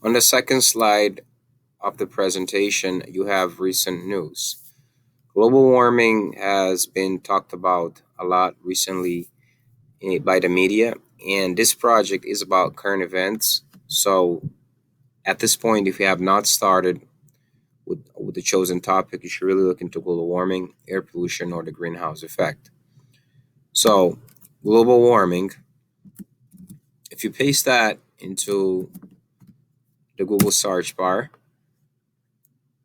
On the second slide of the presentation, you have recent news. Global warming has been talked about a lot recently by the media, and this project is about current events. So, at this point, if you have not started with the chosen topic, you should really look into global warming, air pollution, or the greenhouse effect. So, global warming, if you paste that into the Google search bar,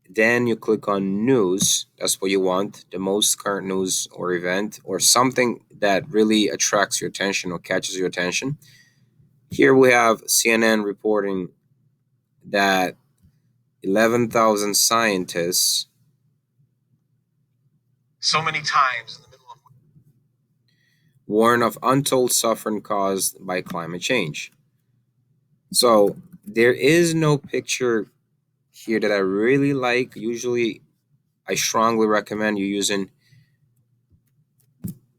then you click on news. That's what you want, the most current news or event or something that really attracts your attention or catches your attention. Here we have CNN reporting that 11,000 scientists so many times in the middle of warn of untold suffering caused by climate change. So there is no picture here that I really like. Usually, I strongly recommend you using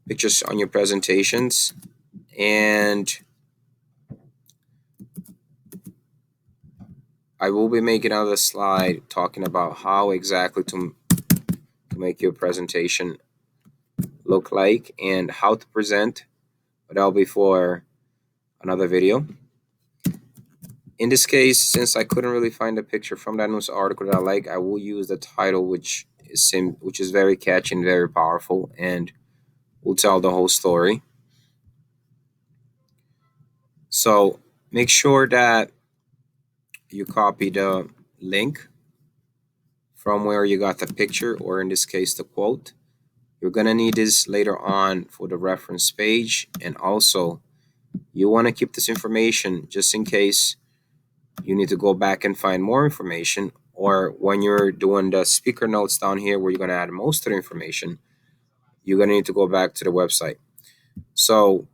pictures on your presentations. And I will be making another slide talking about how exactly to make your presentation look like and how to present, but that'll be for another video. In this case, since I couldn't really find a picture from that news article that I like, I will use the title, which is very catchy and very powerful, and will tell the whole story. So make sure that you copy the link from where you got the picture, or in this case, the quote. You're gonna need this later on for the reference page, and also you want to keep this information just in case you need to go back and find more information, or when you're doing the speaker notes down here where you're going to add most of the information, you're going to need to go back to the website. So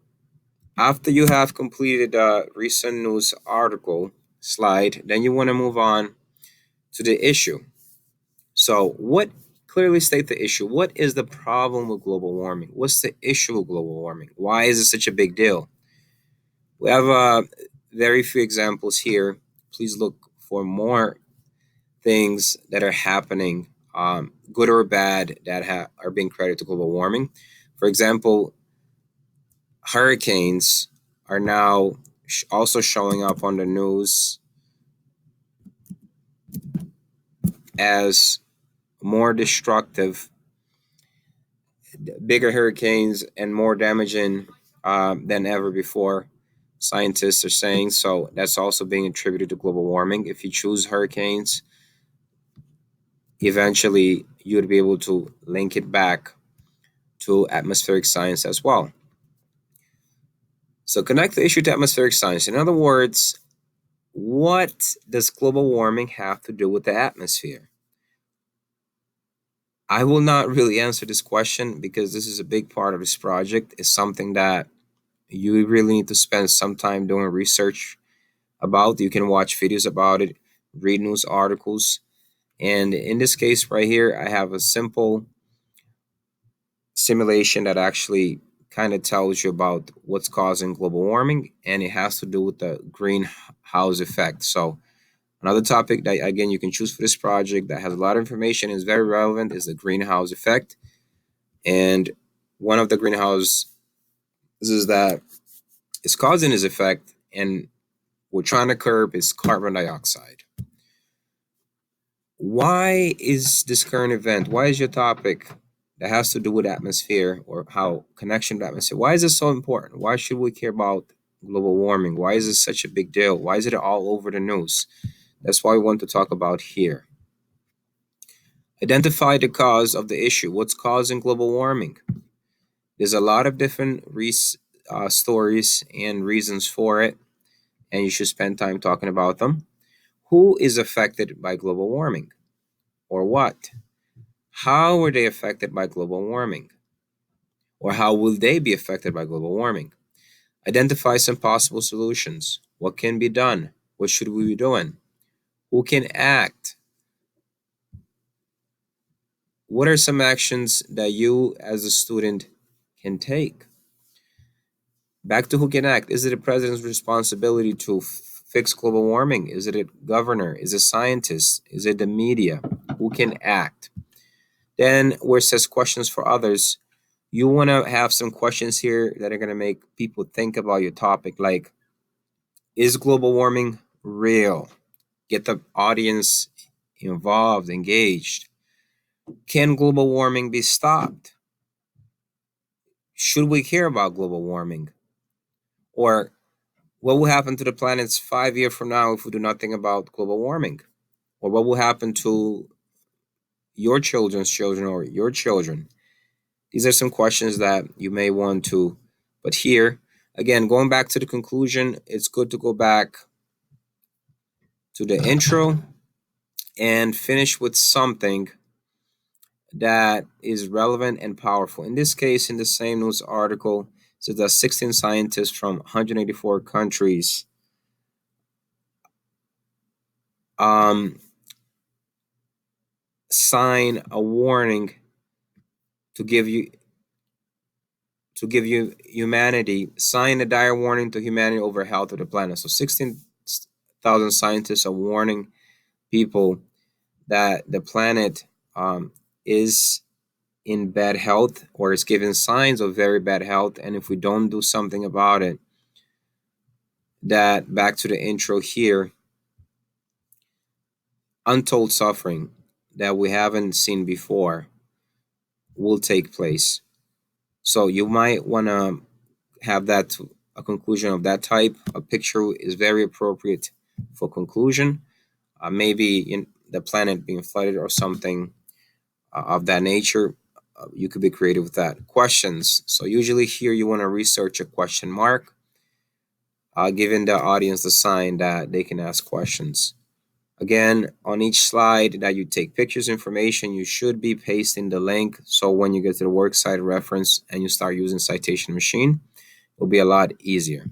after you have completed the recent news article slide, then you want to move on to the issue. So what clearly state the issue? What is the problem with global warming? What's the issue with global warming? Why is it such a big deal? We have very few examples here. Please look for more things that are happening, good or bad, that are being credited to global warming. For example, hurricanes are now also showing up on the news as more destructive, bigger hurricanes, and more damaging than ever before. Scientists are saying so. That's also being attributed to global warming. If you choose hurricanes, eventually you'd be able to link it back to atmospheric science as well. So connect the issue to atmospheric science. In other words, what does global warming have to do with the atmosphere? I will not really answer this question because this is a big part of this project. It's something that you really need to spend some time doing research about. You can watch videos about it, read news articles. And in this case right here, I have a simple simulation that actually kind of tells you about what's causing global warming, and it has to do with the greenhouse effect. So another topic that again you can choose for this project that has a lot of information and is very relevant is the greenhouse effect. And one of the greenhouses that is causing this effect and we're trying to curb is carbon dioxide. Why is this current event, why is your topic that has to do with atmosphere or how connection to atmosphere, why is it so important? Why should we care about global warming? Why is this such a big deal? Why is it all over the news? That's why we want to talk about here. Identify the cause of the issue. What's causing global warming? There's a lot of different stories and reasons for it, and you should spend time talking about them. Who is affected by global warming? Or what? How are they affected by global warming? Or how will they be affected by global warming? Identify some possible solutions. What can be done? What should we be doing? Who can act? What are some actions that you as a student can take? Back to who can act. Is it the president's responsibility to fix global warming? Is it a governor? Is it scientists? Is it the media? Who can act? Then where it says questions for others, you want to have some questions here that are going to make people think about your topic, like, is global warming real? Get the audience involved, engaged. Can global warming be stopped? Should we care about global warming? Or what will happen to the planet's 5 years from now if we do nothing about global warming? Or what will happen to your children's children or your children? These are some questions that you may want to. But here, again, going back to the conclusion, it's good to go back to the intro and finish with something that is relevant and powerful. In this case, in the same news article, it says that 16 scientists from 184 countries um, sign a warning to give you humanity, sign a dire warning to humanity over health of the planet. So 16,000 scientists are warning people that the planet is in bad health, or is giving signs of very bad health, and if we don't do something about it, that, back to the intro here, untold suffering that we haven't seen before will take place. So you might want to have that, a conclusion of that type. A picture is very appropriate for conclusion. Maybe in the planet being flooded or something of that nature. You could be creative with that. Questions. So usually here you want to research a question mark, giving the audience the sign that they can ask questions. Again, on each slide that you take pictures information, you should be pasting the link. So when you get to the worksite reference and you start using citation machine, it'll be a lot easier.